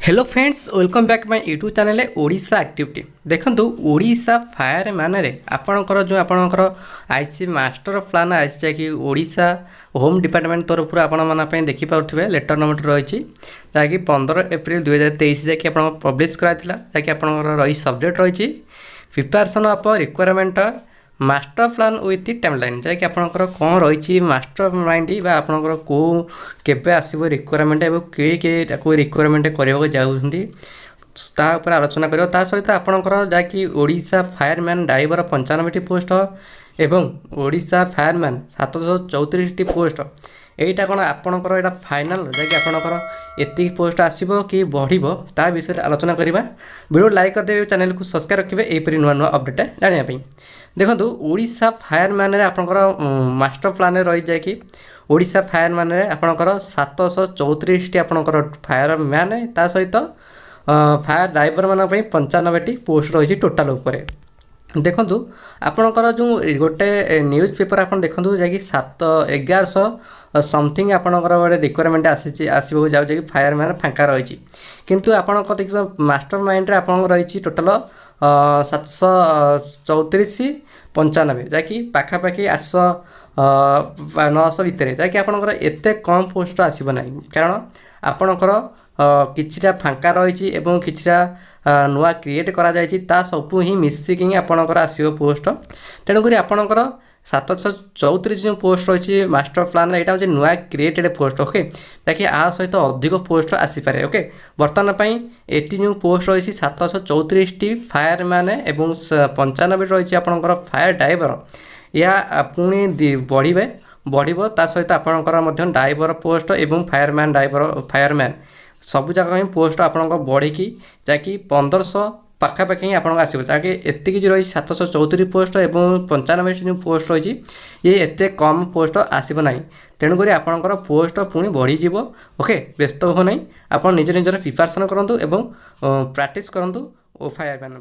Hello friends welcome back my YouTube channel Odisha activity देखो Odisha fire man रे आपणकर जो आपणकर आई मास्टर प्लान आई कि ओडिशा होम डिपार्टमेंट तरफ आपण देखी पारे लेटर नंबर रही जहाँकि 15 एप्रिल 2023 जैकि आप पब्लिश कराइला जहाँकि आपंकर रही सब्जेक्ट रही preparation of requirement master plan with timeline जहाँकि आपंकर कौन रही मास्टर माइंड आपंकर को केबे आसो रिक्वायरमेंट और किए रिक्वायरमेंट करने जाऊँगी आलोचना कर सहित आपंकर जहाँकि ओडिशा फायरमैन ड्राइवर 95टी पोस्ट एवं ओडिशा फायरमैन 734टी पोस्ट यहीटा कौन आपणकर यहाँ फाइनाल जहाँकि आपणकर एति पोस्ट आसो कि बढ़ो ता विषय आलोचना करवा वीडियो लाइक करदे चैनल को सब्सक्राइब रखिए यहीपरि नुआ नुआ अपडेट जानापी देखो ओडिशा फायरमैन आपणकर मास्टर प्लान रही जाए कि ओडिशा फायरमैन आपणकर 734टी आपणकर फायरमैन ता सहित फायर ड्राइवर मान 95टी पोस्ट रही टोटाल उपरे देखु आपणकर जो गोटे न्यूज पेपर आप देखो जैकि 1100 समथिंग आपणकर गोटे रिक्वायरमेंट आसो जाऊँ फायरमैन फांका रही किंतु आपणक देखिए मास्टर माइंड आप रही टोटाल 734 95 जहाँकि पाखापाखि 800 900 भितर जहाँकि आपणकर एत कम पोस्ट आसब ना कारण आपणकर किछिटा फांका रही एवं किछिटा नुआ क्रिएट करा जायछि ता सबु ही मिसिकी आपणकर आसो पोस्ट तेणुक आपणकर 734 जो पोस्ट रही मास्टर प्लान यहाँ हूँ नुआ क्रिएटेड पोस्ट ओके जहाँकि आ सहित अधिक पोस्ट आसीपे ओके बर्तमान एति जो पोस्ट रही 734टी फायरमैन एवं 95 रही आपणकर फायर ड्राइवर या पुणी बढ़ो ता सहित आपणकर ड्राइवर पोस्ट एवं फायरमैन सब जगह पोस्ट आपंक बढ़ी जहाँकि 1500 पाखापाखि आप आसो जहाँकि एतिक जो रही 734 पोस्ट और 95 जो पोस्ट रही ये एत कम पोस्ट आसब ना तेणुक आपंकर पोस्ट पुणी बढ़ीज ओके व्यस्त हो ना आप निज निजर प्रिपेरेसन करूँ और प्रैक्टिस करूँ फायरमैन।